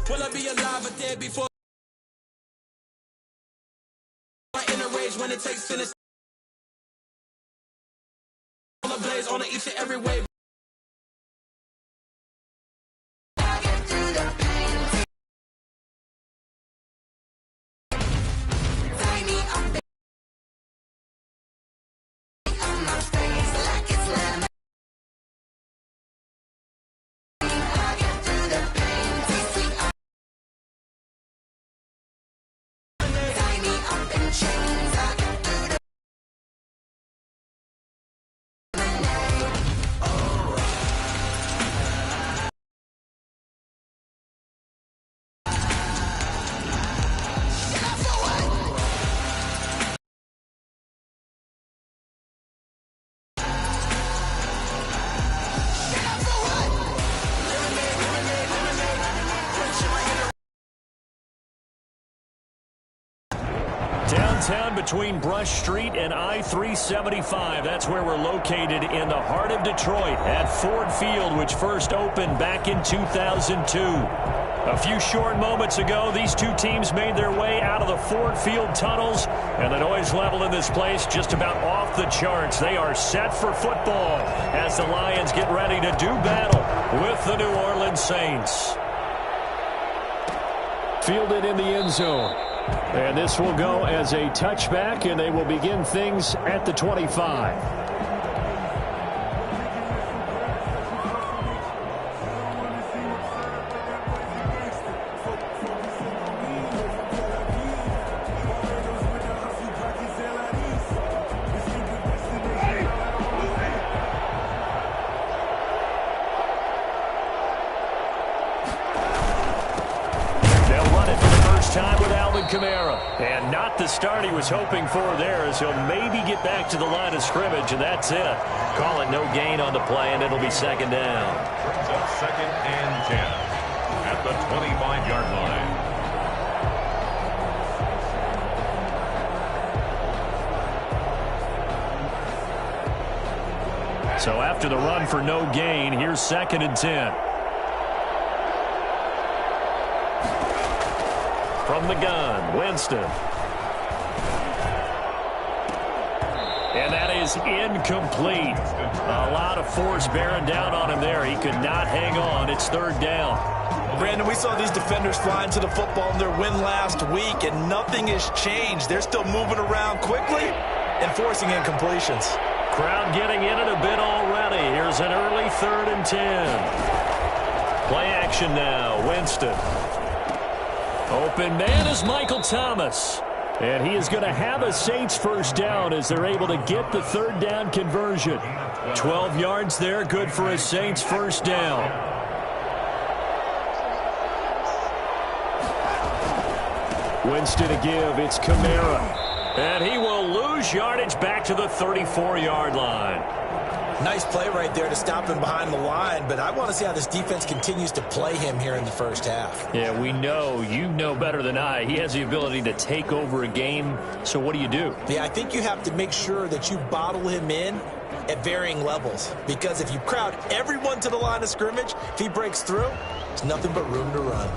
Will I be alive or dead before I in a rage when it takes finish? On the blaze, on each and every wave. Downtown between Brush Street and I-375. That's where we're located in the heart of Detroit at Ford Field, which first opened back in 2002. A few short moments ago, these two teams made their way out of the Ford Field tunnels, and the noise level in this place just about off the charts. They are set for football as the Lions get ready to do battle with the New Orleans Saints. Fielded in the end zone. And this will go as a touchback, and they will begin things at the 25. And not the start he was hoping for there, as he'll maybe get back to the line of scrimmage, and that's it. Call it no gain on the play, and it'll be second down. Brings up 2nd and 10 at the 25-yard line. So after the run for no gain, here's 2nd and 10. From the gun, Winston. And that is incomplete. A lot of force bearing down on him there. He could not hang on. It's 3rd down. Brandon, we saw these defenders flying to the football in their win last week, and nothing has changed. They're still moving around quickly and forcing incompletions. Crowd getting in it a bit already. Here's an early 3rd and 10. Play action now, Winston. Open man is Michael Thomas. And he is going to have a Saints first down as they're able to get the 3rd down conversion. 12 yards there, good for a Saints first down. Winston to give, it's Kamara. And he will lose yardage back to the 34-yard line. Nice play right there to stop him behind the line, but I want to see how this defense continues to play him here in the first half. Yeah, we know, you know better than I, he has the ability to take over a game, so what do you do? Yeah, I think you have to make sure that you bottle him in at varying levels, because if you crowd everyone to the line of scrimmage, if he breaks through, there's nothing but room to run.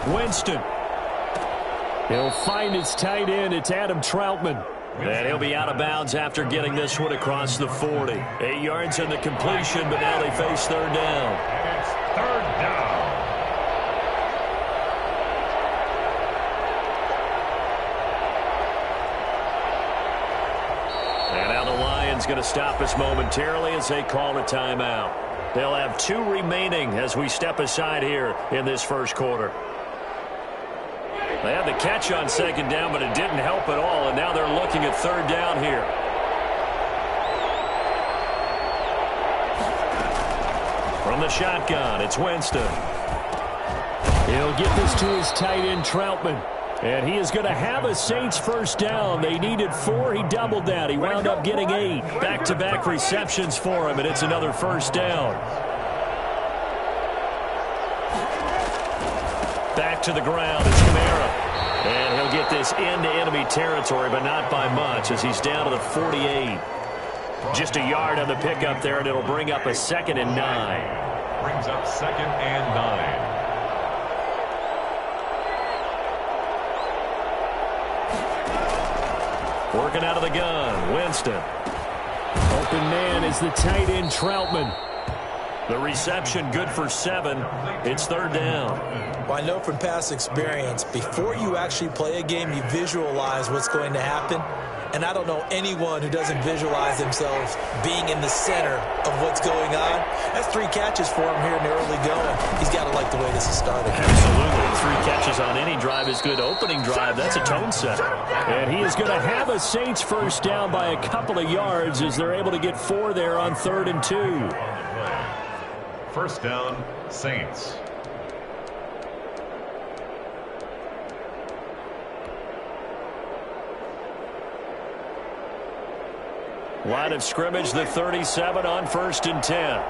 Winston. He'll find his tight end. It's Adam Troutman. And he'll be out of bounds after getting this one across the 40. 8 yards in the completion, but now they face 3rd down. It's 3rd down. And now the Lions going to stop us momentarily as they call a timeout. They'll have 2 remaining as we step aside here in this first quarter. They had the catch on 2nd down, but it didn't help at all, and now they're looking at 3rd down here. From the shotgun, it's Winston. He'll get this to his tight end, Troutman. And he is going to have a Saints first down. They needed 4. He doubled that. He wound up getting 8. Back-to-back receptions for him, and it's another first down. Back to the ground. It's Kamara. And he'll get this into enemy territory, but not by much as he's down to the 48. Just a yard on the pickup there, and it'll bring up a 2nd and 9. Brings up 2nd and 9. Working out of the gun, Winston. Open man is the tight end, Troutman. The reception good for 7. It's 3rd down. Well, I know from past experience, before you actually play a game, you visualize what's going to happen. And I don't know anyone who doesn't visualize themselves being in the center of what's going on. That's 3 catches for him here in the early going. He's got to like the way this is started. Absolutely. 3 catches on any drive is good. Opening drive, that's a tone setter. And he is going to have a Saints first down by a couple of yards as they're able to get 4 there on 3rd and 2. First down, Saints. Line of scrimmage, the 37 on 1st and 10.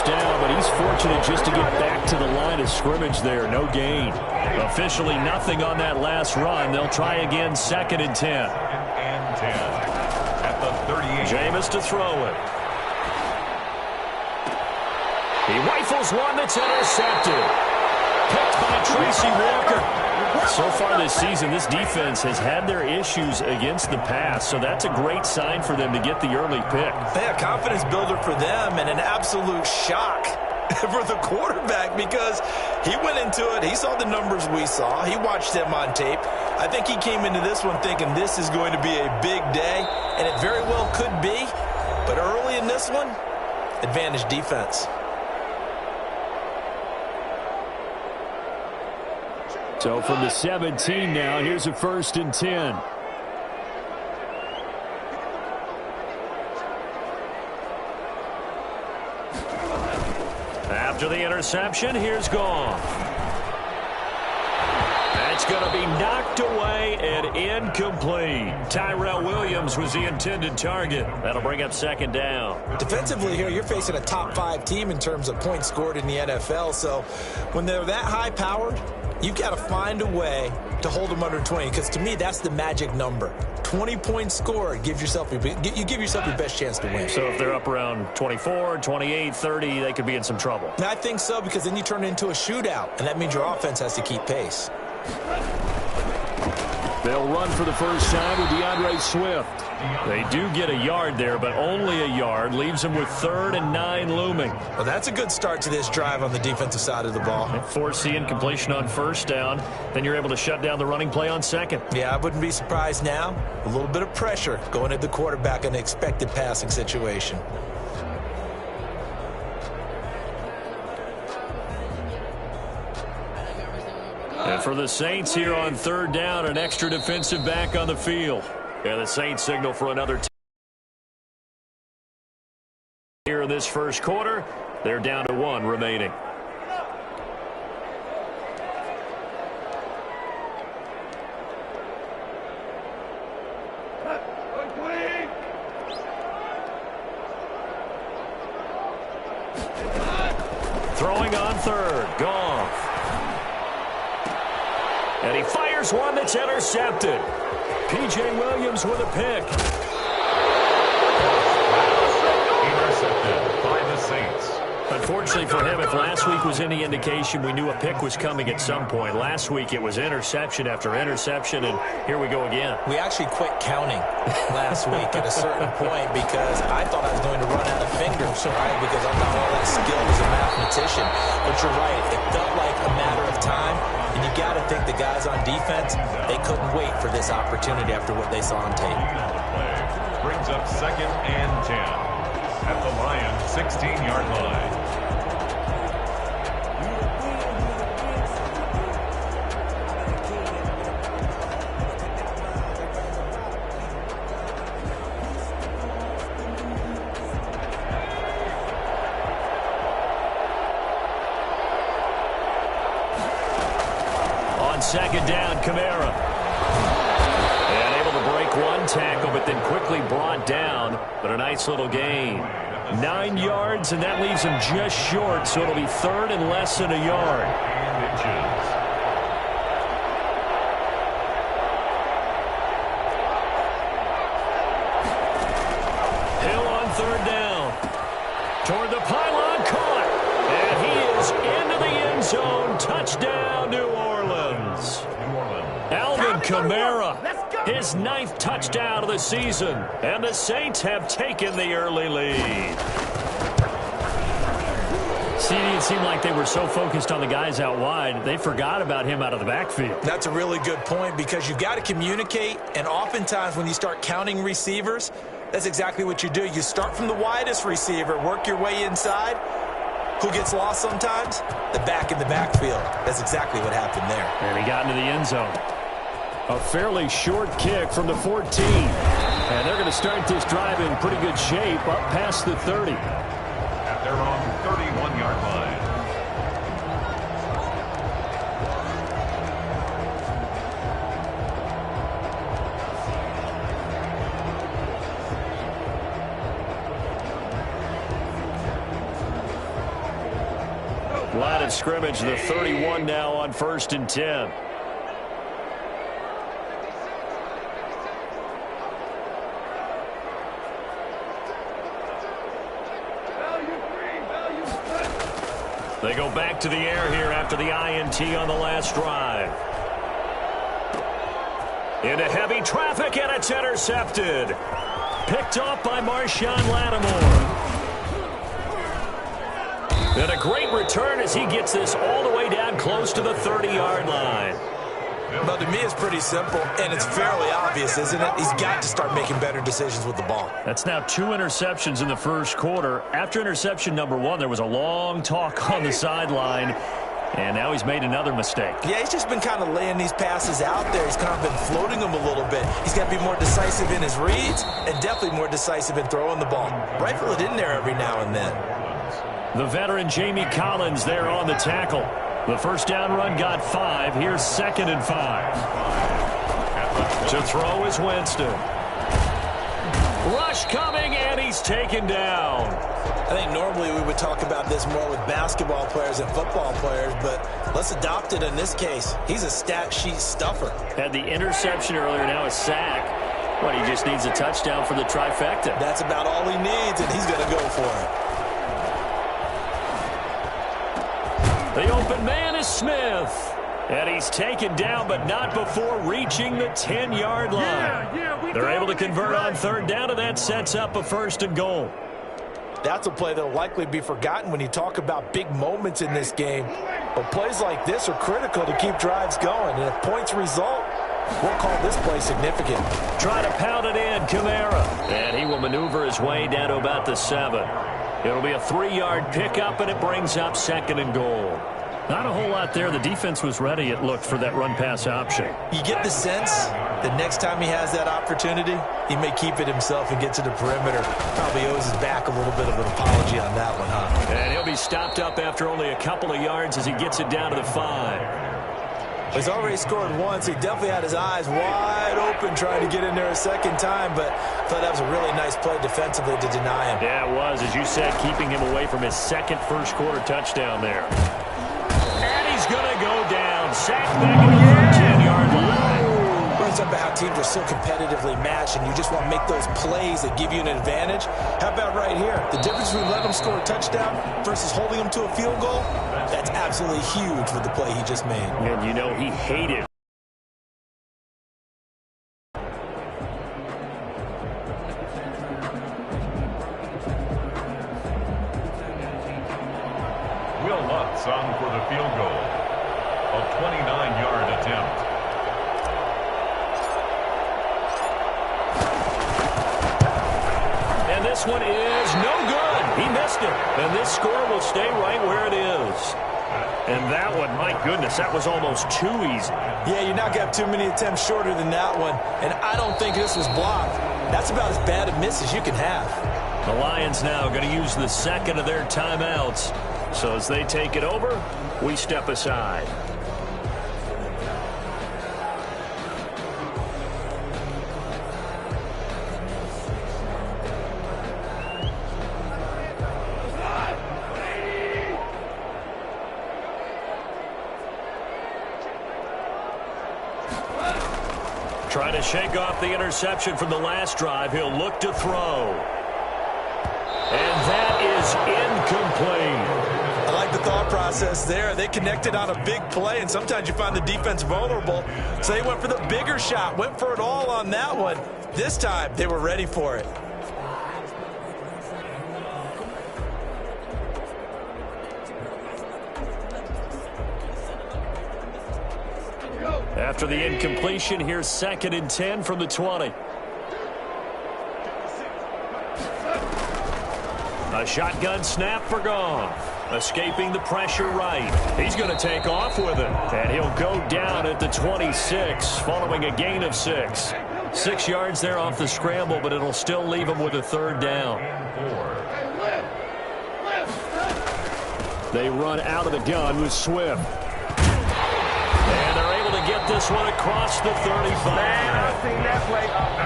Down, but he's fortunate just to get back to the line of scrimmage there. No gain. Officially nothing on that last run. They'll try again, 2nd and 10. 2nd and 10 at the 38. Jameis to throw it. He rifles one that's intercepted. Picked by Tracy Walker. So far this season, this defense has had their issues against the pass, so that's a great sign for them to get the early pick. Yeah, confidence builder for them and an absolute shock for the quarterback because he went into it. He saw the numbers we saw. He watched them on tape. I think he came into this one thinking this is going to be a big day, and it very well could be. But early in this one, advantage defense. So from the 17 now, here's a 1st and 10. After the interception, here's Goff. That's going to be knocked away and incomplete. Tyrell Williams was the intended target. That'll bring up 2nd down. Defensively here, you're facing a top 5 team in terms of points scored in the NFL. So when they're that high-powered, you've got to find a way to hold them under 20, because to me, that's the magic number. 20 points scored, you give yourself your best chance to win. So if they're up around 24, 28, 30, they could be in some trouble. I think so, because then you turn it into a shootout, and that means your offense has to keep pace. They'll run for the first time with DeAndre Swift. They do get a yard there, but only a yard. Leaves them with 3rd and 9 looming. Well, that's a good start to this drive on the defensive side of the ball. Force incompletion on 1st down. Then you're able to shut down the running play on 2nd. Yeah, I wouldn't be surprised now. A little bit of pressure going at the quarterback in the expected passing situation. And for the Saints here on 3rd down, an extra defensive back on the field. And the Saints signal for another here in this first quarter. They're down to 1 remaining. Throwing on 3rd, Goff. And he fires one that's intercepted. P.J. Williams with a pick. Intercepted by the Saints. Unfortunately for him, if last week was any indication, we knew a pick was coming at some point. Last week it was interception after interception, and here we go again. We actually quit counting last week at a certain point because I thought I was going to run out of fingers, right? Because I'm not all that skilled as a mathematician. But you're right. It felt like a matter of time. And you got to think the guys on defense, they couldn't wait for this opportunity after what they saw on tape. Brings up 2nd and 10 at the Lions' 16-yard line. second down, Kamara. And able to break one tackle, but then quickly brought down. But a nice little gain. 9 yards, and that leaves him just short, so it'll be third and less than a yard. And inches. Hill on third down. Toward the pylon, caught. And he is into the end zone. Touchdown, New Orleans. Alvin Kamara, his 9th touchdown of the season. And the Saints have taken the early lead. See, it seemed like they were so focused on the guys out wide, they forgot about him out of the backfield. That's a really good point because you've got to communicate, and oftentimes when you start counting receivers, that's exactly what you do. You start from the widest receiver, work your way inside. Who gets lost sometimes? The back in the backfield. That's exactly what happened there. And he got into the end zone. A fairly short kick from the 14. And they're going to start this drive in pretty good shape up past the 30. At their own 31-yard line. Line of scrimmage, the 31 now on 1st and 10. They go back to the air here after the INT on the last drive. Into heavy traffic, and it's intercepted. Picked off by Marshawn Lattimore. And a great return as he gets this all the way down close to the 30-yard line. Well, to me, it's pretty simple, and it's fairly obvious, isn't it? He's got to start making better decisions with the ball. That's now 2 interceptions in the first quarter. After interception number 1, there was a long talk on the sideline, and now he's made another mistake. Yeah, he's just been kind of laying these passes out there. He's kind of been floating them a little bit. He's got to be more decisive in his reads and definitely more decisive in throwing the ball. Rifle it in there every now and then. The veteran Jamie Collins there on the tackle. The first down run got 5. Here's 2nd and 5. To throw is Winston. Rush coming, and he's taken down. I think normally we would talk about this more with basketball players and football players, but let's adopt it in this case. He's a stat sheet stuffer. Had the interception earlier, now a sack. But he just needs a touchdown for the trifecta. That's about all he needs, and he's going to go for it. The open man is Smith. And he's taken down, but not before reaching the 10-yard line. They're able to convert on third down, and that sets up a 1st and goal. That's a play that will likely be forgotten when you talk about big moments in this game. But plays like this are critical to keep drives going. And if points result, we'll call this play significant. Try to pound it in, Kamara. And he will maneuver his way down to about the 7. It'll be a 3-yard pickup, and it brings up 2nd and goal. Not a whole lot there. The defense was ready, it looked, for that run-pass option. You get the sense that next time he has that opportunity, he may keep it himself and get to the perimeter. Probably owes his back a little bit of an apology on that one, huh? And he'll be stopped up after only a couple of yards as he gets it down to the 5. He's already scored once. He definitely had his eyes wide open trying to get in there a second time, but I thought that was a really nice play defensively to deny him. Yeah, it was. As you said, keeping him away from his second first-quarter touchdown there. And he's going to go down. Sacked back at the 10-yard line. We're talking about how teams are so competitively matched, and you just want to make those plays that give you an advantage. How about right here? The difference between letting them score a touchdown versus holding them to a field goal, that's absolutely huge with the play he just made. And you know he hated. Will Lutz on for the field goal. A 29-yard attempt. And this one is no good. He missed it. And this score will stay right where it is. And that one, my goodness, that was almost too easy. Yeah, you're not going to have too many attempts shorter than that one. And I don't think this was blocked. That's about as bad a miss as you can have. The Lions now going to use the second of their timeouts. So as they take it over, we step aside. To shake off the interception from the last drive, he'll look to throw. And that is incomplete. I like the thought process there. They connected on a big play, and sometimes you find the defense vulnerable. So they went for the bigger shot, went for it all on that one. This time, they were ready for it. After the incompletion, here's 2nd and 10 from the 20. A shotgun snap for Goff. Escaping the pressure right. He's going to take off with it. And he'll go down at the 26 following a gain of 6. 6 yards there off the scramble, but it'll still leave him with a 3rd down. They run out of the gun with Swift. And they're able to get this one across the 35.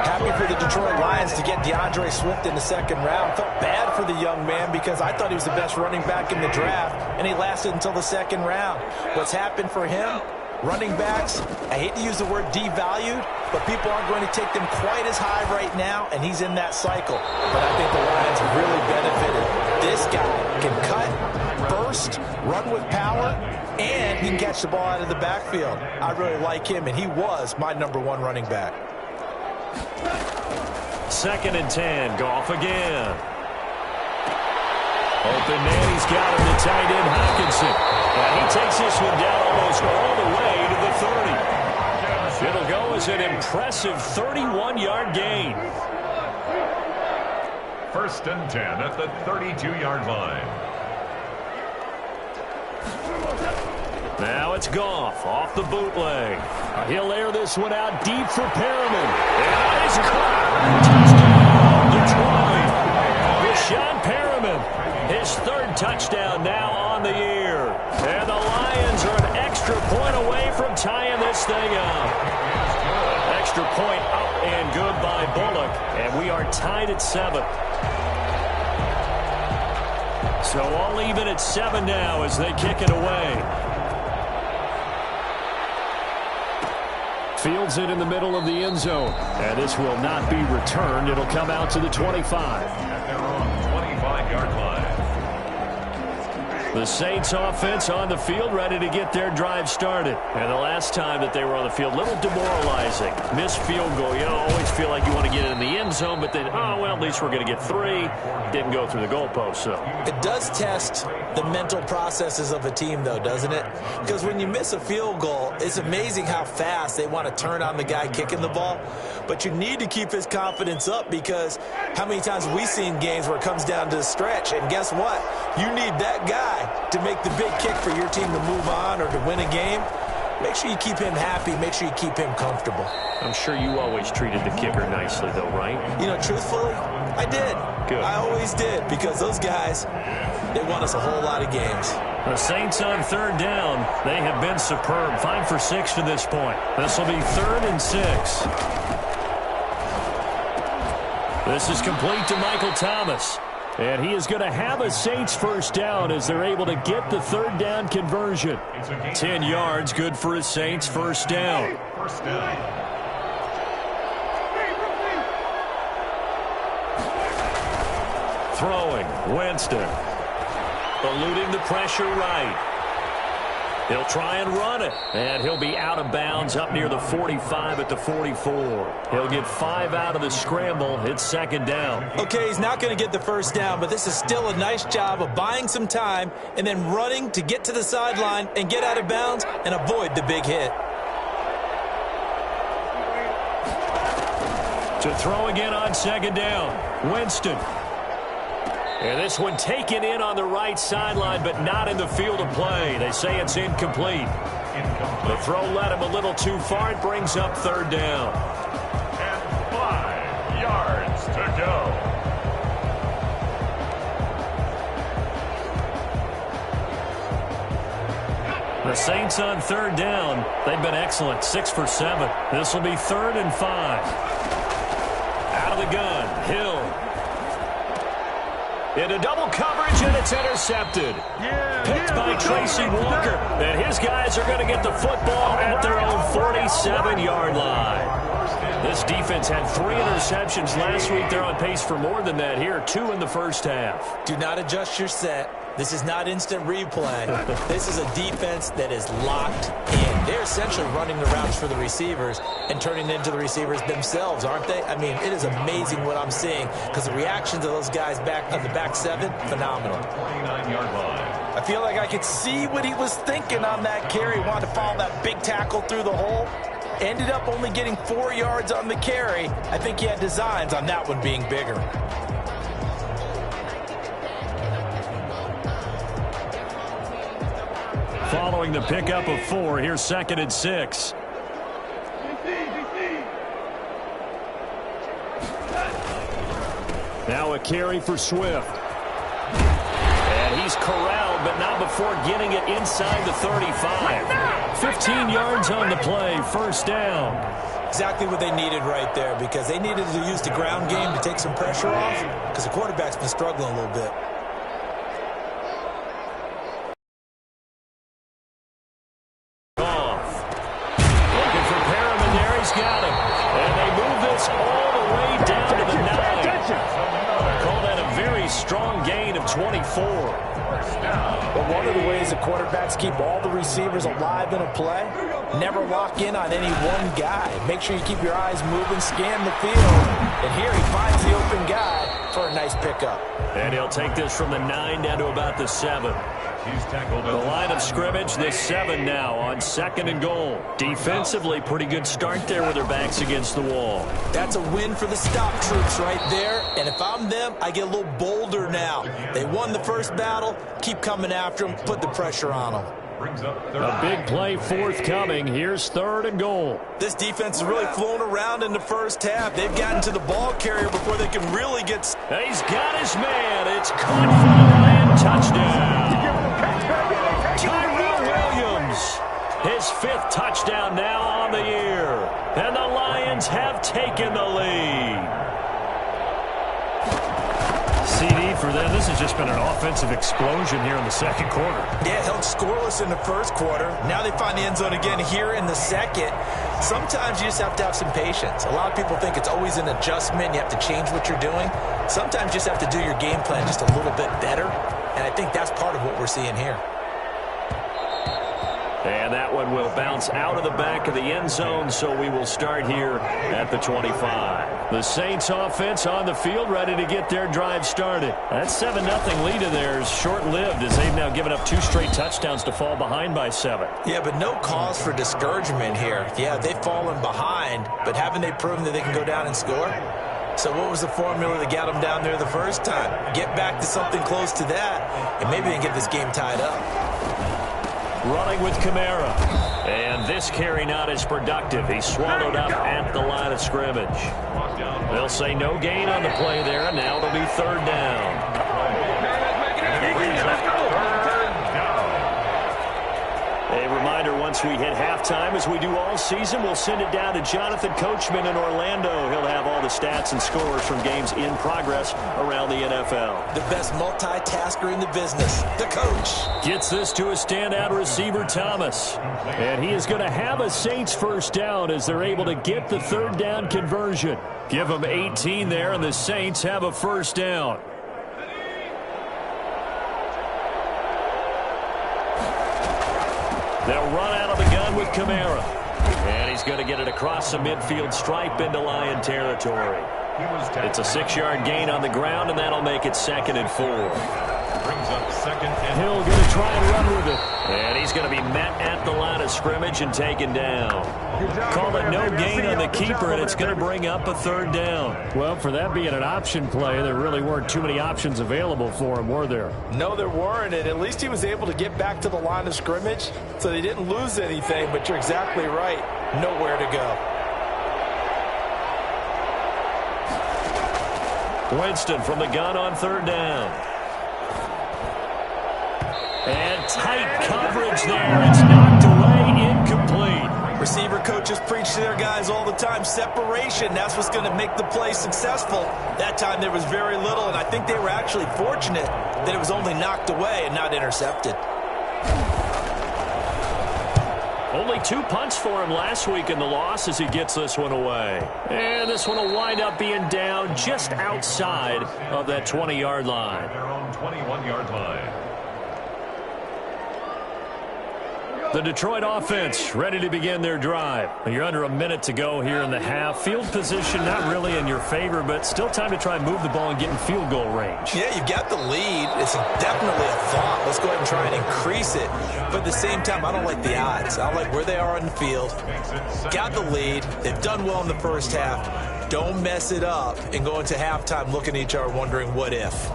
Happy for the Detroit Lions to get DeAndre Swift in the 2nd round. Felt bad for the young man because I thought he was the best running back in the draft, and he lasted until the 2nd round. What's happened for him? Running backs, I hate to use the word devalued, but people aren't going to take them quite as high right now, and he's in that cycle. But I think the Lions really benefited. This guy can cut, burst, run with power, and he can catch the ball out of the backfield. I really like him, and he was my #1 running back. 2nd and 10. Goff again. Open man. He's got him to tight end Hockenson. And he takes this one down almost all the way to the 30. It'll go as an impressive 31-yard gain. 1st and 10 at the 32-yard line. Now it's Goff off the bootleg. He'll air this one out deep for Perriman. And he's caught. Touchdown, Detroit. Rashawn Perriman, his 3rd touchdown now on the year. And the Lions are an extra point away from tying this thing up. Extra point up and good by Bullock. And we are tied at 7. So all even at 7 now as they kick it away. Fields it in the middle of the end zone. And this will not be returned. It'll come out to the 25. At their own 25-yard line. The Saints offense on the field, ready to get their drive started. And the last time that they were on the field, a little demoralizing. Missed field goal. You know, always feel like you want to get it in the end zone, but then, oh, well, at least we're going to get 3. Didn't go through the goalpost, so. It does test the mental processes of a team, though, doesn't it? Because when you miss a field goal, it's amazing how fast they want to turn on the guy kicking the ball. But you need to keep his confidence up because how many times have we seen games where it comes down to the stretch, and guess what? You need that guy to make the big kick for your team to move on or to win a game. Make sure you keep him happy. Make sure you keep him comfortable. I'm sure you always treated the kicker nicely, though, right? You know, truthfully, I did. Good. I always did because those guys, they won us a whole lot of games. The Saints on 3rd down. They have been superb. 5 for 6 to this point. This will be 3rd and 6. This is complete to Michael Thomas. And he is going to have a Saints 1st down as they're able to get the 3rd down conversion. 10 yards, good for a Saints 1st down. 1st down. Throwing, Winston. Eluding the pressure right. He'll try and run it. And he'll be out of bounds up near the 45 at the 44. He'll get 5 out of the scramble. It's 2nd down. Okay, he's not going to get the 1st down, but this is still a nice job of buying some time and then running to get to the sideline and get out of bounds and avoid the big hit. To throw again on 2nd down. Winston. And this one taken in on the right sideline, but not in the field of play. They say it's incomplete. The throw led him a little too far. It brings up 3rd down. And 5 yards to go. The Saints on 3rd down. They've been excellent. 6 for 7. This will be 3rd and 5. Out of the gun. Hill. Into double coverage, and it's intercepted. Picked by Tracy Walker. And his guys are going to get the football at their own 47-yard line. This defense had 3 interceptions last week. They're on pace for more than that here. 2 in the first half. Do not adjust your set. This is not instant replay. This is a defense that is locked in. They're essentially running the routes for the receivers and turning into the receivers themselves, aren't they? I mean, it is amazing what I'm seeing because the reactions of those guys back on the back 7, phenomenal. 29-yard line. I feel like I could see what he was thinking on that carry. Wanted to follow that big tackle through the hole. Ended up only getting 4 yards on the carry. I think he had designs on that one being bigger. Following the pickup of 4, here's 2nd and 6. Now a carry for Swift. And he's corralled, but not before getting it inside the 35. 15 yards on the play, first down. Exactly what they needed right there because they needed to use the ground game to take some pressure off because the quarterback's been struggling a little bit. Got him. And they move this all the way down to the 9. Call that a very strong gain of 24. But one of the ways the quarterbacks keep all the receivers alive in a play, never lock in on any one guy. Make sure you keep your eyes moving, scan the field. And here he finds the open guy for a nice pickup. And he'll take this from the 9 down to about the 7. He's tackled. The line of scrimmage, the 7 now on 2nd and goal. Defensively, pretty good start there with their backs against the wall. That's a win for the stop troops right there. And if I'm them, I get a little bolder now. They won the first battle. Keep coming after them. Put the pressure on them. A big play forthcoming. Here's 3rd and goal. This defense has really flown around in the first half. They've gotten to the ball carrier before they can really get... He's got his man. It's caught for the Lion touchdown. Tyrell Williams, his 5th touchdown now on the year. And the Lions have taken the lead. CD for them. This has just been an offensive explosion here in the second quarter. Yeah, held scoreless in the first quarter. Now they find the end zone again here in the second. Sometimes you just have to have some patience. A lot of people think it's always an adjustment. You have to change what you're doing. Sometimes you just have to do your game plan just a little bit better. And I think that's part of what we're seeing here. And that one will bounce out of the back of the end zone, so we will start here at the 25. The Saints offense on the field, ready to get their drive started. That 7-0 lead of theirs short-lived as they've now given up 2 straight touchdowns to fall behind by 7. Yeah, but no cause for discouragement here. Yeah, they've fallen behind, but haven't they proven that they can go down and score? So what was the formula that got them down there the first time? Get back to something close to that, and maybe they can get this game tied up. Running with Kamara. And this carry not as productive. He's swallowed up at the line of scrimmage. They'll say no gain on the play there, and now it'll be 3rd down. A reminder, once we hit halftime, as we do all season, we'll send it down to Jonathan Coachman in Orlando. He'll have all the stats and scores from games in progress around the NFL. The best multitasker in the business, the coach. Gets this to a standout receiver, Thomas. And he is going to have a Saints first down as they're able to get the 3rd down conversion. Give them 18 there, and the Saints have a first down. They'll run out of the gun with Kamara. And he's going to get it across the midfield stripe into Lion territory. It's a 6-yard gain on the ground, and that'll make it 2nd and 4. Brings up 2nd and... Hill going to try and run with it. And he's going to be met at the line of scrimmage and taken down. Call it no gain on the keeper, and it's going to bring up a 3rd down. Well, for that being an option play, there really weren't too many options available for him, were there? No, there weren't, and at least he was able to get back to the line of scrimmage, so they didn't lose anything, but you're exactly right. Nowhere to go. Winston from the gun on 3rd down. And tight coverage there. It's knocked away, incomplete. Receiver coaches preach to their guys all the time. Separation, that's what's going to make the play successful. That time there was very little, and I think they were actually fortunate that it was only knocked away and not intercepted. Only 2 punts for him last week in the loss as he gets this one away. And this one will wind up being down just outside of that 20-yard line. Their own 21-yard line. The Detroit offense ready to begin their drive. You're under a minute to go here in the half. Field position not really in your favor, but still time to try and move the ball and get in field goal range. Yeah, you've got the lead. It's definitely a thought. Let's go ahead and try and increase it. But at the same time, I don't like the odds. I like where they are on the field. Got the lead. They've done well in the first half. Don't mess it up and go into halftime looking at each other wondering what if.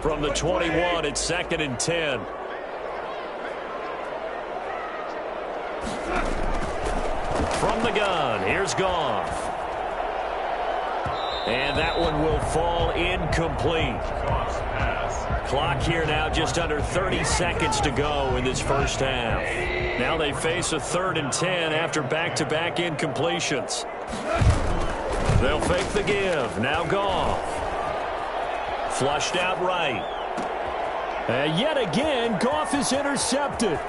From the 21, it's 2nd and 10. From the gun, here's Goff. And that one will fall incomplete. Clock here now just under 30 seconds to go in this first half. Now they face a 3rd and 10 after back-to-back incompletions. They'll fake the give. Now Goff. Flushed out right. And yet again, Goff is intercepted.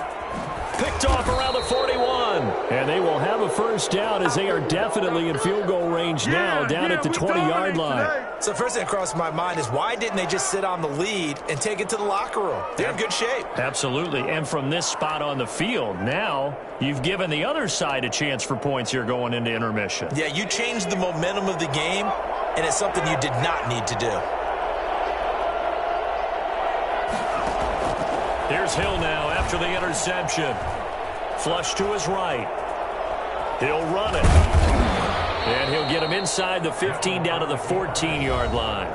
Picked off around the 41. And they will have a first down as they are definitely in field goal range now down at the 20-yard line. So the first thing that crossed my mind is why didn't they just sit on the lead and take it to the locker room? They're in good shape. Absolutely. And from this spot on the field, now you've given the other side a chance for points here going into intermission. Yeah, you changed the momentum of the game, and it's something you did not need to do. Here's Hill now after the interception. Flush to his right. He'll run it. And he'll get him inside the 15 down to the 14-yard line.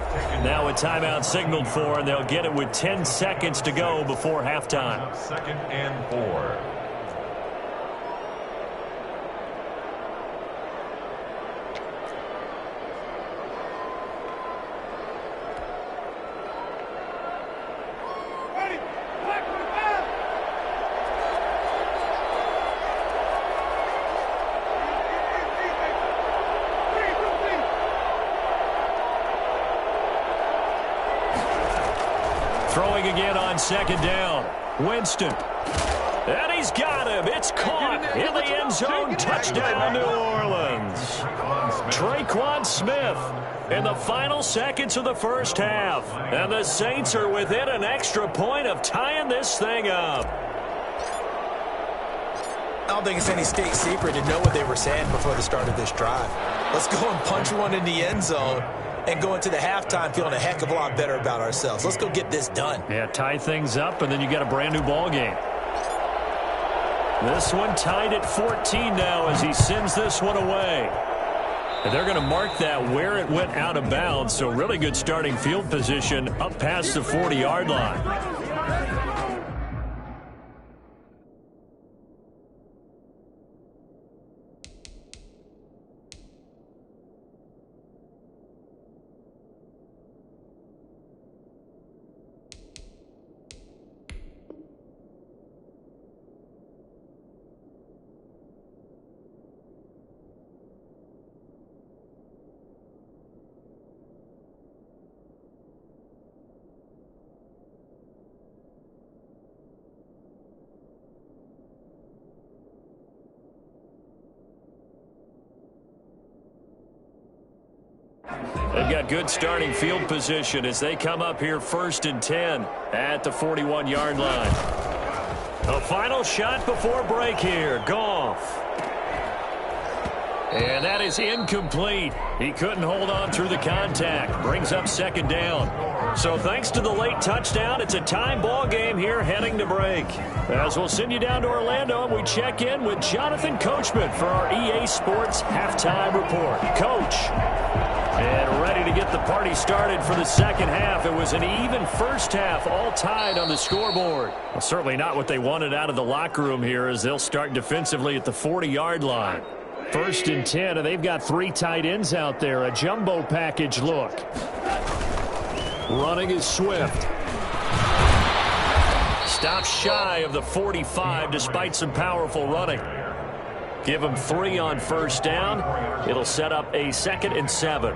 Now a timeout signaled for, and they'll get it with 10 seconds to go before halftime. 2nd and 4. Throwing again on 2nd down. Winston. And he's got him. It's caught in the end zone. Touchdown, New Orleans. Traquan Smith in the final seconds of the first half. And the Saints are within an extra point of tying this thing up. I don't think it's any state secret to know what they were saying before the start of this drive. Let's go and punch one in the end zone and go into the halftime feeling a heck of a lot better about ourselves. Let's go get this done. Yeah, tie things up, and then you got a brand-new ball game. This one tied at 14 now as he sends this one away. And they're going to mark that where it went out of bounds, so really good starting field position up past the 40-yard line. They've got good starting field position as they come up here 1st and 10 at the 41-yard line. A final shot before break here. Goff. And that is incomplete. He couldn't hold on through the contact. Brings up 2nd down. So thanks to the late touchdown, it's a time ball game here heading to break. As we'll send you down to Orlando, and we check in with Jonathan Coachman for our EA Sports Halftime Report. Coach. And ready to get the party started for the second half. It was an even first half, all tied on the scoreboard. Well, certainly not what they wanted out of the locker room here as they'll start defensively at the 40-yard line. 1st and 10, and they've got 3 tight ends out there. A jumbo package look. Running is Swift. Stops shy of the 45 despite some powerful running. Give them 3 on first down. It'll set up a 2nd and 7.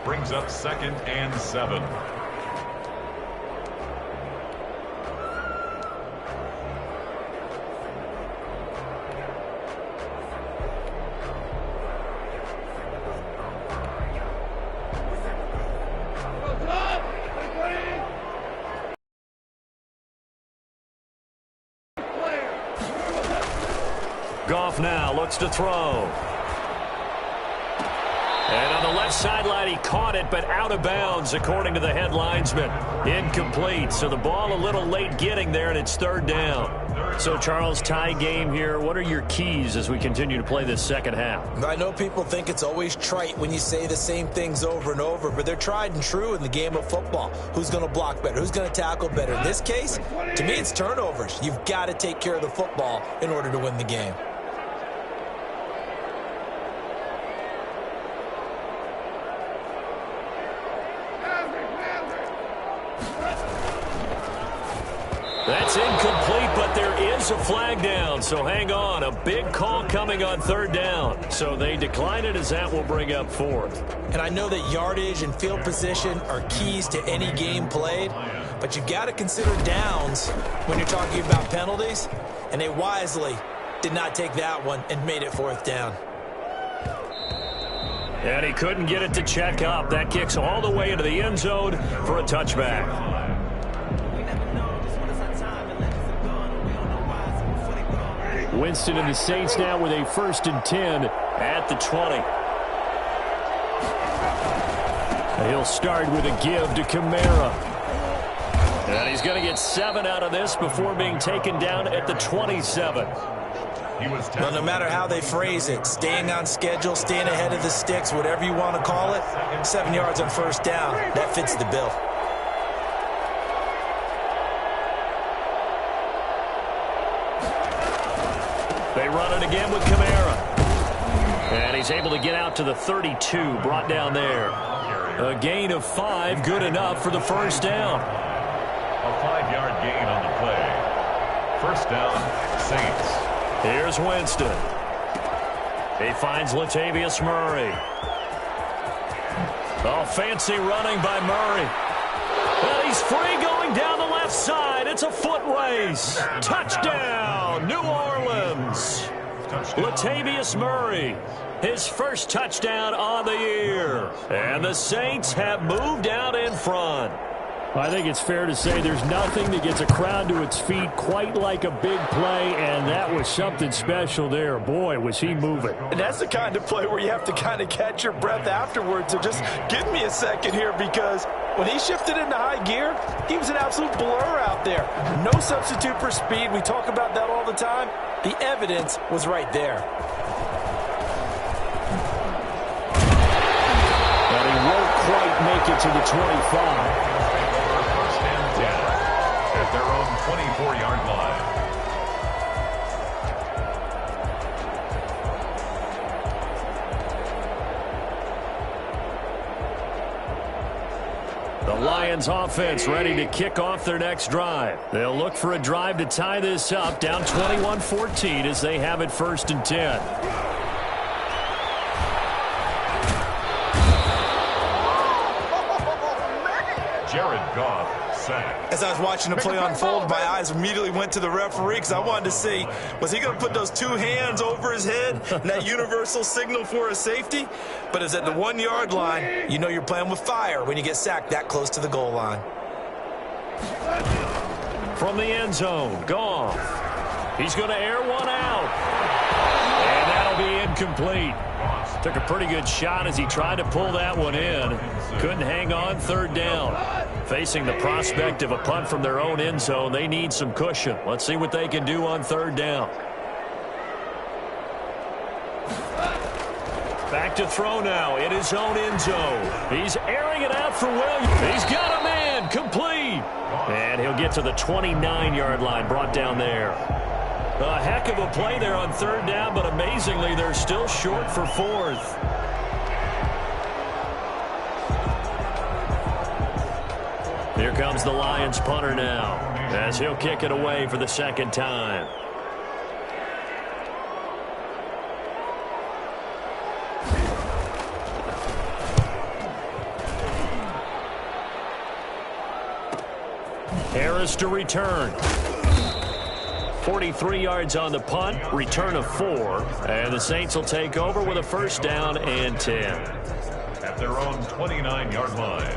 Brings up 2nd and 7. Goff now looks to throw. And on the left sideline, he caught it, but out of bounds, according to the head linesman. Incomplete, so the ball a little late getting there, and it's 3rd down. So, Charles, tie game here. What are your keys as we continue to play this second half? I know people think it's always trite when you say the same things over and over, but they're tried and true in the game of football. Who's going to block better? Who's going to tackle better? In this case, to me, it's turnovers. You've got to take care of the football in order to win the game. That's incomplete, but there is a flag down, so hang on. A big call coming on 3rd down. So they decline it as that will bring up 4th. And I know that yardage and field position are keys to any game played, but you've got to consider downs when you're talking about penalties, and they wisely did not take that one and made it 4th down. And he couldn't get it to check up. That kicks all the way into the end zone for a touchback. Winston and the Saints now with a 1st and 10 at the 20. And he'll start with a give to Kamara. And he's going to get 7 out of this before being taken down at the 27. Well, no matter how they phrase it, staying on schedule, staying ahead of the sticks, whatever you want to call it, 7 yards on 1st down, that fits the bill. They run it again with Kamara. And he's able to get out to the 32, brought down there. A gain of 5, good enough for the 1st down. A 5-yard gain on the play. 1st down, Saints. Here's Winston. He finds Latavius Murray. Oh, fancy running by Murray. And he's free going down the left side. It's a foot race. Touchdown, New Orleans. Latavius Murray, his first touchdown on the year. And the Saints have moved out in front. I think it's fair to say there's nothing that gets a crowd to its feet quite like a big play, and that was something special there. Boy, was he moving. And that's the kind of play where you have to kind of catch your breath afterwards. So just give me a second here, because when he shifted into high gear, he was an absolute blur out there. No substitute for speed. We talk about that all the time. The evidence was right there. But he won't quite make it to the 25. At their own 24-yard line. The Lions offense ready to kick off their next drive. They'll look for a drive to tie this up, down 21-14 as they have it 1st and 10. Jared Goff. As I was watching the play unfold, my eyes immediately went to the referee because I wanted to see, was he going to put those 2 hands over his head and that universal signal for a safety? But it's at the 1-yard line. You know you're playing with fire when you get sacked that close to the goal line. From the end zone, Goff. He's going to air one out. And that'll be incomplete. Took a pretty good shot as he tried to pull that one in. Couldn't hang on 3rd down. Facing the prospect of a punt from their own end zone, they need some cushion. Let's see what they can do on 3rd down. Back to throw now in his own end zone. He's airing it out for Williams. He's got a man, complete. And he'll get to the 29-yard line, brought down there. A heck of a play there on 3rd down, but amazingly, they're still short for 4th. Here comes the Lions punter now, as he'll kick it away for the 2nd time. First to return. 43 yards on the punt, return of 4. And the Saints will take over with a first down and 10. At their own 29-yard line.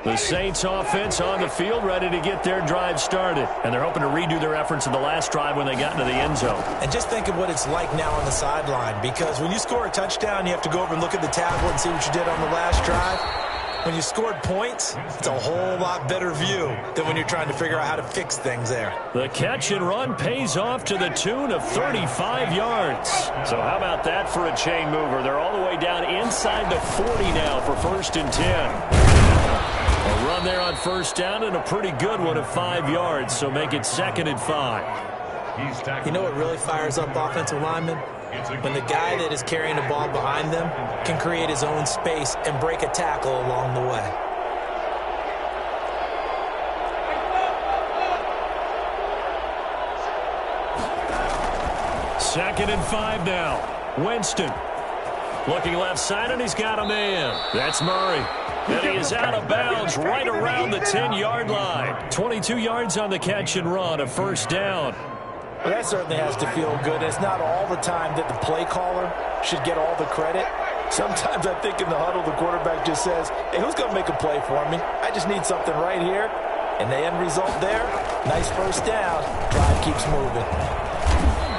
The Saints offense on the field, ready to get their drive started. And they're hoping to redo their efforts in the last drive when they got into the end zone. And just think of what it's like now on the sideline, because when you score a touchdown, you have to go over and look at the tablet and see what you did on the last drive. When you scored points, it's a whole lot better view than when you're trying to figure out how to fix things there. The catch and run pays off to the tune of 35 yards. So how about that for a chain mover? They're all the way down inside the 40 now for first and 10. A run there on first down and a pretty good one of 5 yards, so make it second and 5. You know what really fires up offensive linemen? When the guy that is carrying the ball behind them can create his own space and break a tackle along the way. Second and 5 now. Winston looking left side, and he's got a man. That's Murray. And he is out of bounds right around the 10-yard line. 22 yards on the catch and run, a first down. Well, that certainly has to feel good. It's not all the time that the play caller should get all the credit. Sometimes I think in the huddle, the quarterback just says, hey, who's going to make a play for me? I just need something right here. And the end result there, nice first down. Drive keeps moving.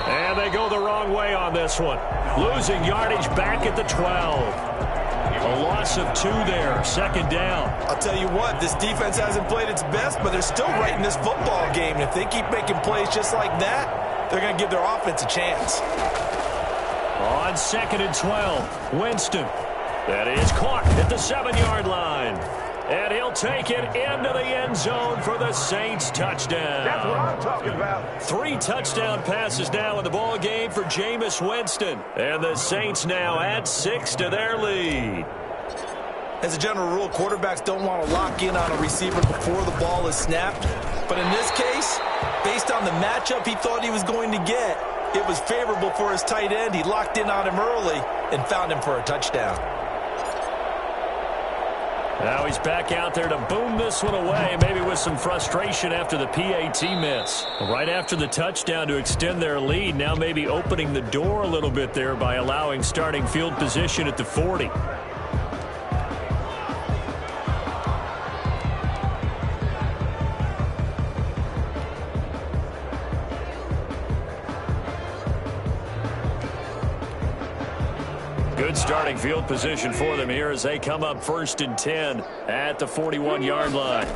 And they go the wrong way on this one. Losing yardage back at the 12. A loss of 2 there, second down. I'll tell you what, this defense hasn't played its best, but they're still right in this football game. And if they keep making plays just like that, they're going to give their offense a chance. On second and 12, Winston. That is caught at the 7-yard line. And he'll take it into the end zone for the Saints touchdown. That's what I'm talking about. 3 touchdown passes now in the ball game for Jameis Winston. And the Saints now add 6 to their lead. As a general rule, quarterbacks don't want to lock in on a receiver before the ball is snapped. But in this case, based on the matchup he thought he was going to get, it was favorable for his tight end. He locked in on him early and found him for a touchdown. Now he's back out there to boom this one away, maybe with some frustration after the PAT miss. Right after the touchdown to extend their lead, now maybe opening the door a little bit there by allowing starting field position at the 40. Good starting field position for them here as they come up first and 10 at the 41-yard line.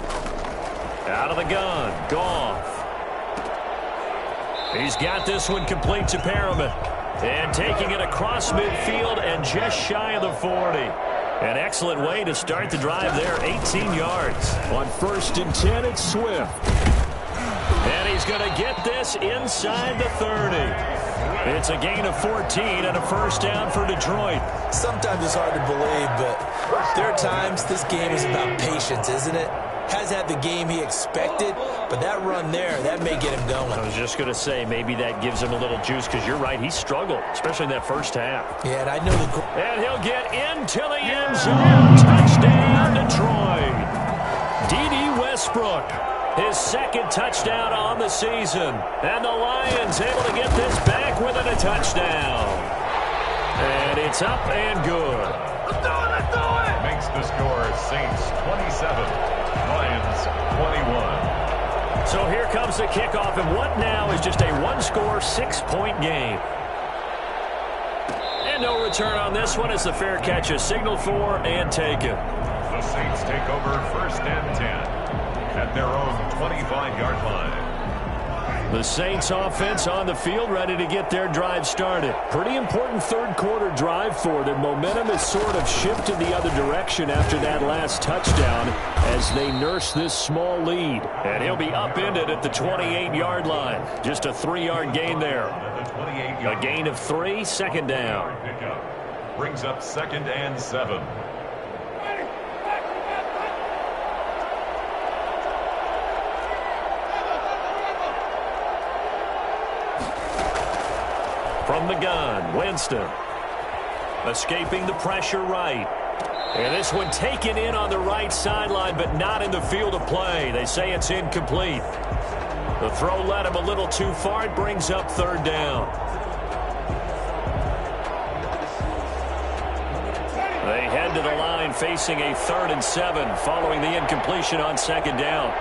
Out of the gun, Goff. He's got this one complete to Perriman. And taking it across midfield and just shy of the 40. An excellent way to start the drive there, 18 yards. On first and 10, it's Swift. And he's going to get this inside the 30. It's a gain of 14 and a first down for Detroit. Sometimes it's hard to believe, but there are times this game is about patience, isn't it? Has had the game he expected, but that run there, that may get him going. I was just going to say, maybe that gives him a little juice, because you're right, he struggled, especially in that first half. Yeah, and I know the... And he'll get into the end zone. Touchdown, Detroit. D.D. Westbrook. His second touchdown on the season. And the Lions able to get this back within a touchdown. And it's up and good. Let's do it, let's do it! Makes the score Saints 27, Lions 21. So here comes the kickoff, and what now is just a one-score, 6-point game. And no return on this one as the fair catch is signaled for and taken. The Saints take over first and 10. At their own 25-yard line. The Saints offense on the field ready to get their drive started. Pretty important third-quarter drive for them. Momentum has sort of shifted the other direction after that last touchdown as they nurse this small lead. And he'll be upended at the 28-yard line. Just a 3-yard gain there. A gain of 3, second down. Brings up second and 7. From the gun, Winston. Escaping the pressure right. And this one taken in on the right sideline, but not in the field of play. They say it's incomplete. The throw led him a little too far. It brings up third down. They head to the line facing a 3rd and 7 following the incompletion on second down.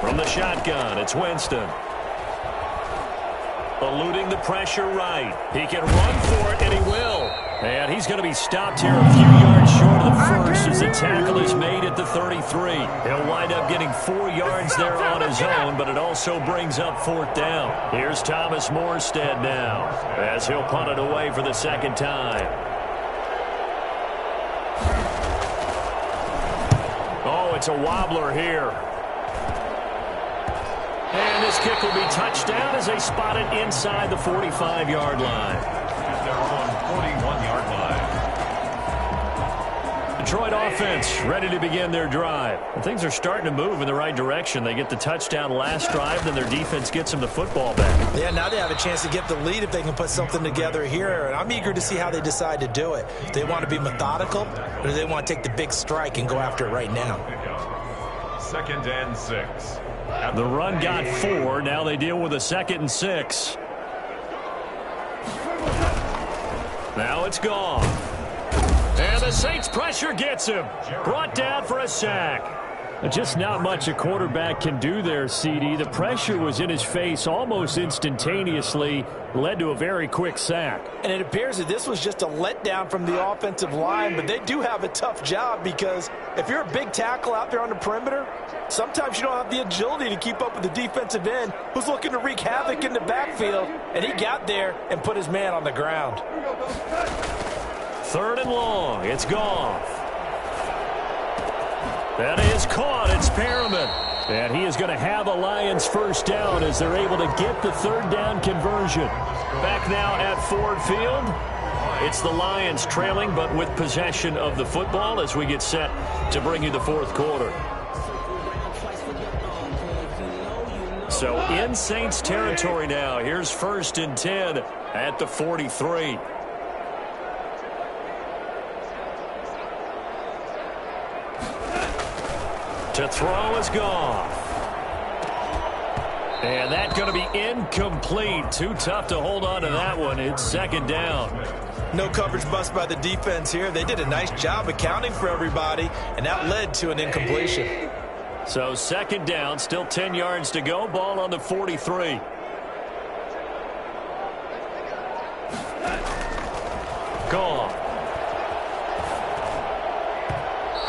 From the shotgun, it's Winston. Eluding the pressure right. He can run for it, and he will. And he's going to be stopped here a few yards short of the first as the tackle is made at the 33. He'll wind up getting 4 yards there on his own, but it also brings up 4th down. Here's Thomas Morstead now as he'll punt it away for the second time. Oh, it's a wobbler here. And this kick will be touchdown as they spot it inside the 45-yard line. At their own 41-yard line. Detroit offense ready to begin their drive. And things are starting to move in the right direction. They get the touchdown last drive, then their defense gets them the football back. Yeah, now they have a chance to get the lead if they can put something together here. And I'm eager to see how they decide to do it. Do they want to be methodical, or do they want to take the big strike and go after it right now? 2nd and 6. The run got 4. Now they deal with a 2nd and 6. Now it's gone. And the Saints pressure gets him. Brought down for a sack. Just not much a quarterback can do there, CD. The pressure was in his face almost instantaneously, led to a very quick sack. And it appears that this was just a letdown from the offensive line, but they do have a tough job because if you're a big tackle out there on the perimeter, sometimes you don't have the agility to keep up with the defensive end who's looking to wreak havoc in the backfield, and he got there and put his man on the ground. 3rd and long. It's Goff. That is caught. It's Perriman. And he is going to have a Lions first down as they're able to get the 3rd down conversion. Back now at Ford Field. It's the Lions trailing, but with possession of the football as we get set to bring you the 4th quarter. So in Saints territory now. Here's 1st and 10 at the 43. To throw is Goff. And that's going to be incomplete. Too tough to hold on to that one. It's 2nd down. No coverage bust by the defense here. They did a nice job accounting for everybody, and that led to an incompletion. So 2nd down, still 10 yards to go. Ball on the 43. Goff.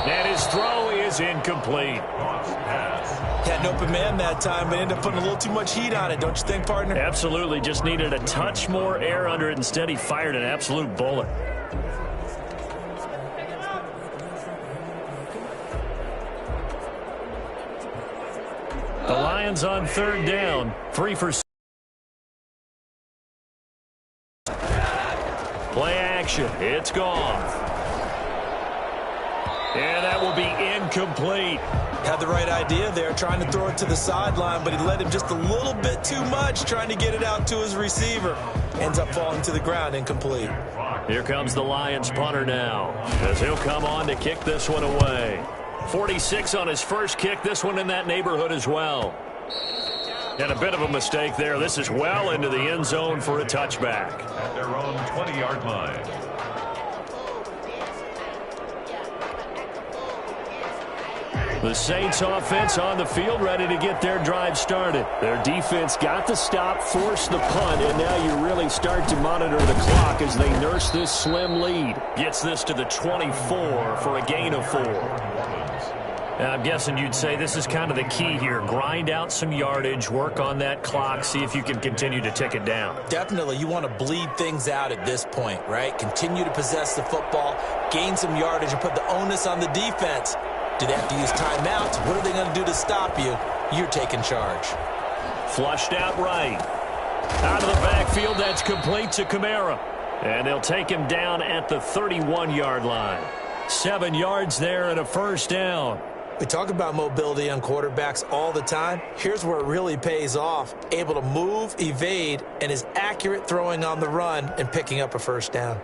And his throw is incomplete. Had an open man that time, but ended up putting a little too much heat on it, don't you think, partner? Absolutely. Just needed a touch more air under it. Instead, he fired an absolute bullet. The Lions on 3rd down. 3 for 6. Play action. It's Goff. And that will be incomplete. Had the right idea there, trying to throw it to the sideline, but he led him just a little bit too much, trying to get it out to his receiver. Ends up falling to the ground, incomplete. Here comes the Lions punter now, as he'll come on to kick this one away. 46 on his first kick, this one in that neighborhood as well. And a bit of a mistake there. This is well into the end zone for a touchback. At their own 20-yard line. The Saints offense on the field ready to get their drive started. Their defense got the stop, forced the punt, and now you really start to monitor the clock as they nurse this slim lead. Gets this to the 24 for a gain of 4. And I'm guessing you'd say this is kind of the key here. Grind out some yardage, work on that clock, see if you can continue to tick it down. Definitely, you want to bleed things out at this point, right? Continue to possess the football, gain some yardage, and put the onus on the defense. Do they have to use timeouts? What are they going to do to stop you? You're taking charge. Flushed out right. Out of the backfield, that's complete to Kamara. And they'll take him down at the 31-yard line. 7 yards there and a first down. We talk about mobility on quarterbacks all the time. Here's where it really pays off. Able to move, evade, and is accurate throwing on the run and picking up a first down.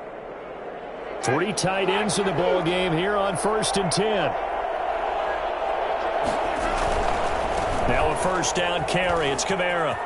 3 tight ends in the ball game here on 1st and 10. Now a first down carry. It's Kamara.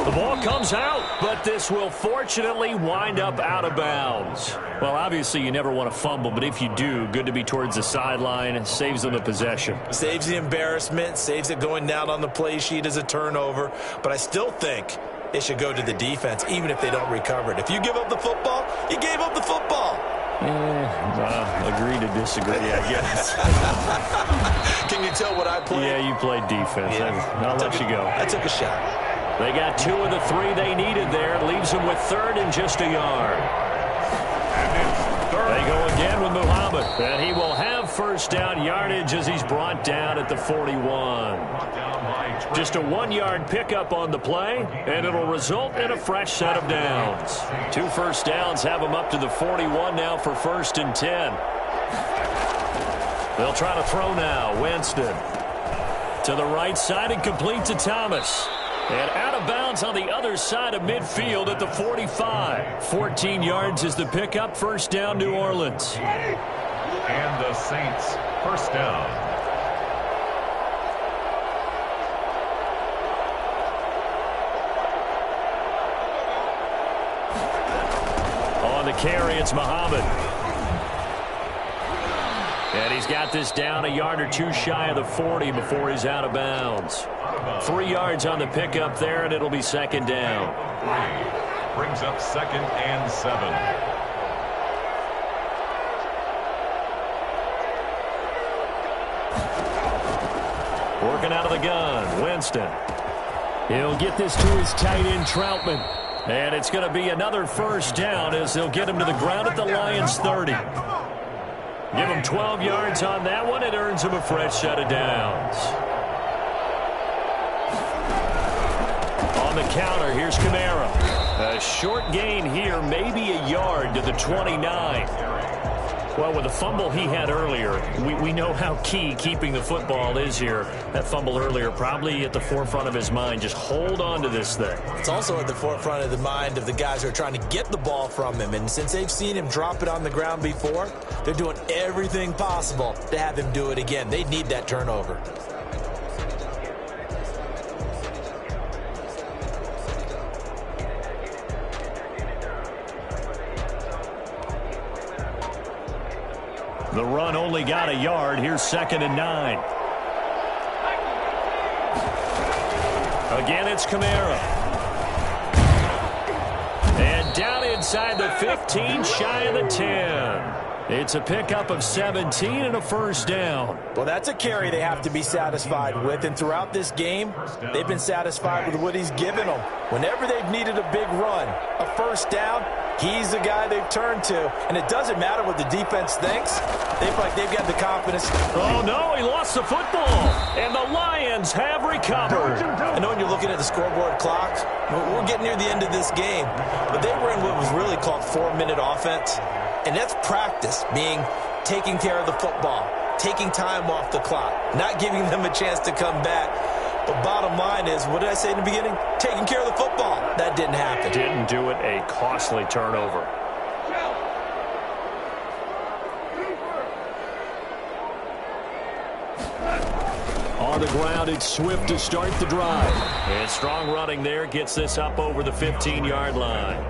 The ball comes out, but this will fortunately wind up out of bounds. Well, obviously you never want to fumble, but if you do, good to be towards the sideline. It saves them the possession. Saves the embarrassment, saves it going down on the play sheet as a turnover. But I still think it should go to the defense, even if they don't recover it. If you give up the football, you gave up the football. Agree to disagree, I guess. Can you tell what I played? Yeah, you played defense. Yeah. I'll let you go. I took a shot. They got 2 of the 3 they needed there. Leaves them with 3rd and just a yard. They go again with Muhammad. And he will have first down yardage as he's brought down at the 41. Just a 1-yard pickup on the play, and it'll result in a fresh set of downs. 2 first downs have them up to the 41 now for 1st and 10. They'll try to throw now. Winston to the right side and complete to Thomas. And out of bounds on the other side of midfield at the 45. 14 yards is the pickup. First down, New Orleans. And the Saints, first down. On the carry, it's Muhammad. And he's got this down a yard or 2 shy of the 40 before he's out of bounds. 3 yards on the pickup there, and it'll be 2nd down. Brings up 2nd and 7. Working out of the gun, Winston. He'll get this to his tight end, Troutman. And it's going to be another first down as they'll get him to the ground at the Lions' 30. Give him 12 yards on that one. It earns him a fresh set of downs. On the counter, here's Kamara. A short gain here, maybe a yard to the 29. Well, with the fumble he had earlier, we know how key keeping the football is here. That fumble earlier probably at the forefront of his mind. Just hold on to this thing. It's also at the forefront of the mind of the guys who are trying to get the ball from him. And since they've seen him drop it on the ground before, they're doing everything possible to have him do it again. They need that turnover. The run only got a yard. Here's 2nd and 9. Again, it's Kamara. And down inside the 15, shy of the 10. It's a pickup of 17 and a first down. Well, that's a carry they have to be satisfied with. And throughout this game, they've been satisfied with what he's given them. Whenever they've needed a big run, a first down, he's the guy they've turned to. And it doesn't matter what the defense thinks. They feel like they've got the confidence. Oh, no, he lost the football. And the Lions have recovered. I know when you're looking at the scoreboard clock, we're getting near the end of this game. But they were in what was really called 4-minute offense. And that's practice, meaning taking care of the football, taking time off the clock, not giving them a chance to come back. But bottom line is, what did I say in the beginning? Taking care of the football. That didn't happen. Didn't do it. A costly turnover. On the ground, it's Swift to start the drive. And strong running there gets this up over the 15-yard line.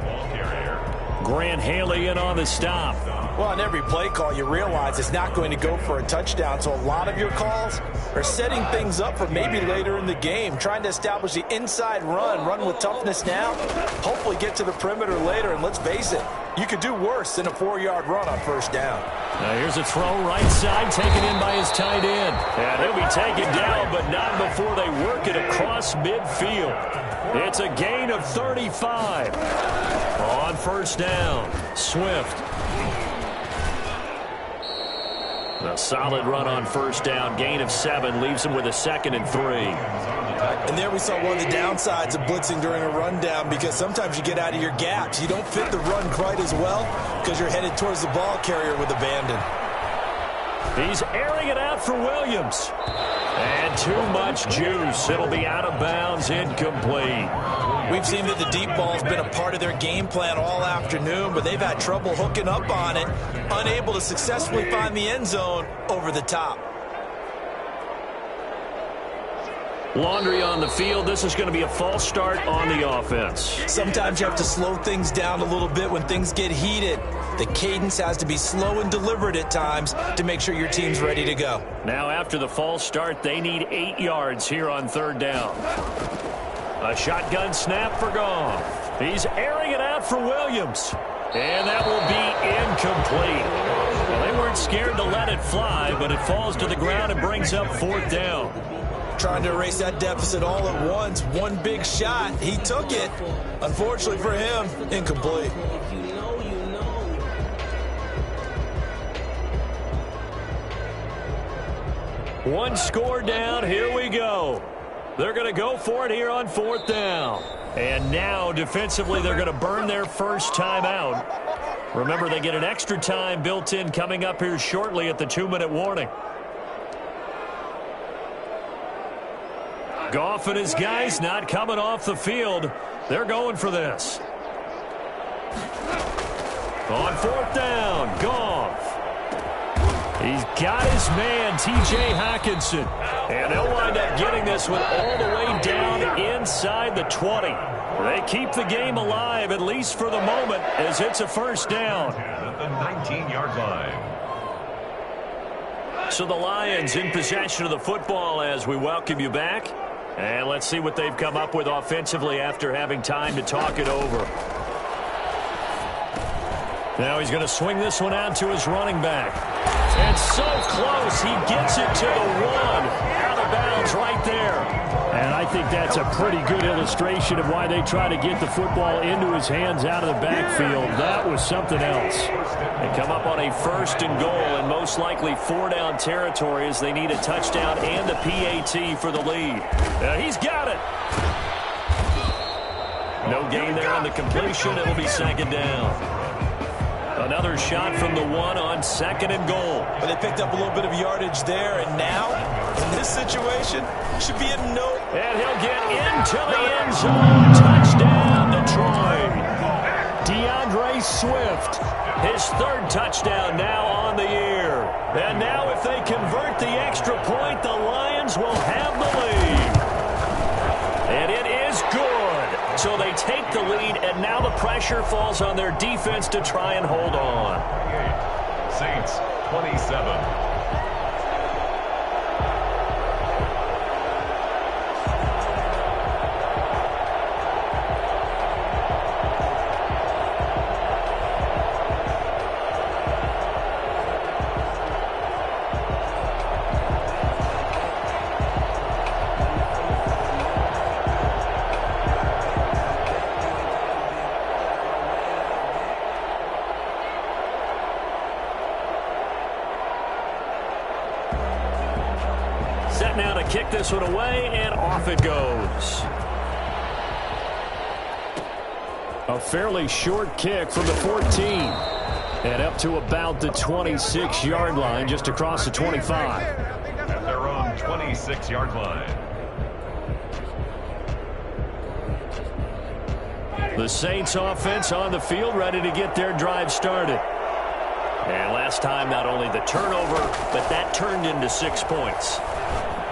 Grant Haley in on the stop. Well, on every play call, you realize it's not going to go for a touchdown. So a lot of your calls are setting things up for maybe later in the game, trying to establish the inside run with toughness now, hopefully get to the perimeter later. And let's face it, you could do worse than a 4-yard run on first down. Now here's a throw right side, taken in by his tight end. And he'll be taken down, but not before they work it across midfield. It's a gain of 35. On first down, Swift. A solid run on first down. Gain of 7 leaves him with a 2nd and 3. And there we saw one of the downsides of blitzing during a rundown, because sometimes you get out of your gaps. You don't fit the run quite as well because you're headed towards the ball carrier with abandon. He's airing it out for Williams. And too much juice. It'll be out of bounds, incomplete. We've seen that the deep ball has been a part of their game plan all afternoon, but they've had trouble hooking up on it, unable to successfully find the end zone over the top. Laundry on the field. This is going to be a false start on the offense. Sometimes you have to slow things down a little bit when things get heated. The cadence has to be slow and deliberate at times to make sure your team's ready to go. Now after the false start, they need 8 yards here on 3rd down. A shotgun snap for Goff. He's airing it out for Williams. And that will be incomplete. Well, they weren't scared to let it fly, but it falls to the ground and brings up 4th down. Trying to erase that deficit all at once. One big shot. He took it. Unfortunately for him, incomplete. One score down. Here we go. They're going to go for it here on 4th down. And now, defensively, they're going to burn their first time out. Remember, they get an extra time built in coming up here shortly at the 2-minute warning. Goff and his guys not coming off the field. They're going for this. On 4th down, Goff. He's got his man, T.J. Hockenson. And they'll wind up getting this one all the way down inside the 20. They keep the game alive, at least for the moment, as it's a 1st down. At the 19-yard line. So the Lions in possession of the football as we welcome you back. And let's see what they've come up with offensively after having time to talk it over. Now he's going to swing this one out to his running back. And so close. He gets it to the 1. Out of bounds right there. And I think that's a pretty good illustration of why they try to get the football into his hands out of the backfield. That was something else. They come up on a 1st and goal, and most likely 4-down territory as they need a touchdown and a PAT for the lead. He's got it. No gain there on the completion. It'll be 2nd down. Another shot from the 1 on 2nd and goal. But they picked up a little bit of yardage there, and now, in this situation, should be a no. And he'll get into the end zone. Touchdown, Detroit. DeAndre Swift, his 3rd touchdown now on the year. And now if they convert the extra point, the Lions will have the lead. And it is good. So they take the lead, and now the pressure falls on their defense to try and hold on. Saints 27. Now to kick this one away, and off it goes. A fairly short kick from the 14. And up to about the 26-yard line, just across the 25. At their own 26-yard line. The Saints offense on the field, ready to get their drive started. And last time, not only the turnover, but that turned into 6 points.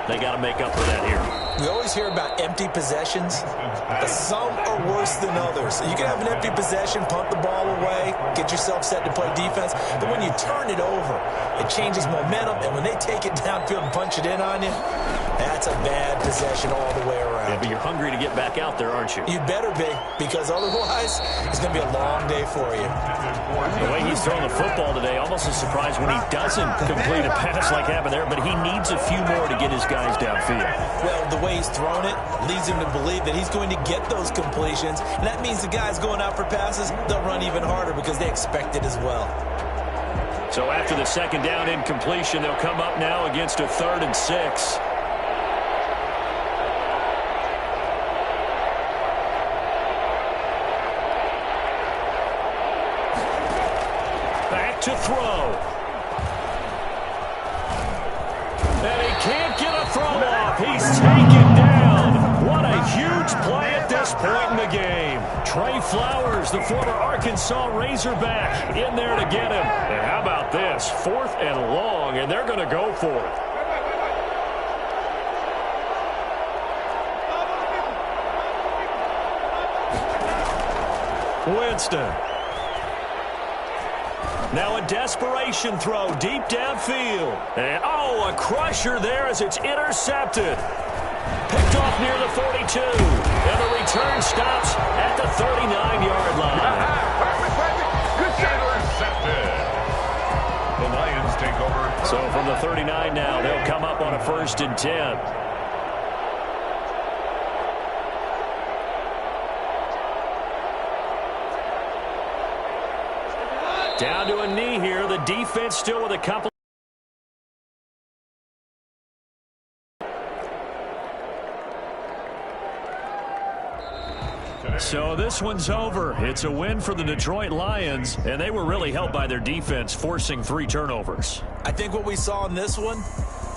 They got to make up for that here. We always hear about empty possessions, but some are worse than others. So you can have an empty possession, punt the ball away, get yourself set to play defense, but when you turn it over, it changes momentum, and when they take it downfield and punch it in on you, that's a bad possession all the way around. Yeah, but you're hungry to get back out there, aren't you? You better be, because otherwise, it's going to be a long day for you. The way he's throwing the football today, almost a surprise when he doesn't complete a pass like happened there, but he needs a few more to get his guys downfield. Well, the way he's thrown it leads him to believe that he's going to get those completions, and that means the guys going out for passes, they'll run even harder because they expect it as well. So after the 2nd down incompletion, they'll come up now against a 3rd and 6. to throw. And he can't get a throw off. He's taken down. What a huge play at this point in the game. Trey Flowers, the former Arkansas Razorback, in there to get him. And how about this? 4th and long, and they're going to go for it. Winston. Now a desperation throw deep downfield. And, a crusher there as it's intercepted. Picked off near the 42. And the return stops at the 39-yard line. Good intercepted. The Lions take over. So from the 39 now, they'll come up on a 1st and 10. Down to a knee here. The defense still with a couple. So this one's over. It's a win for the Detroit Lions, and they were really helped by their defense forcing 3 turnovers. I think what we saw in this one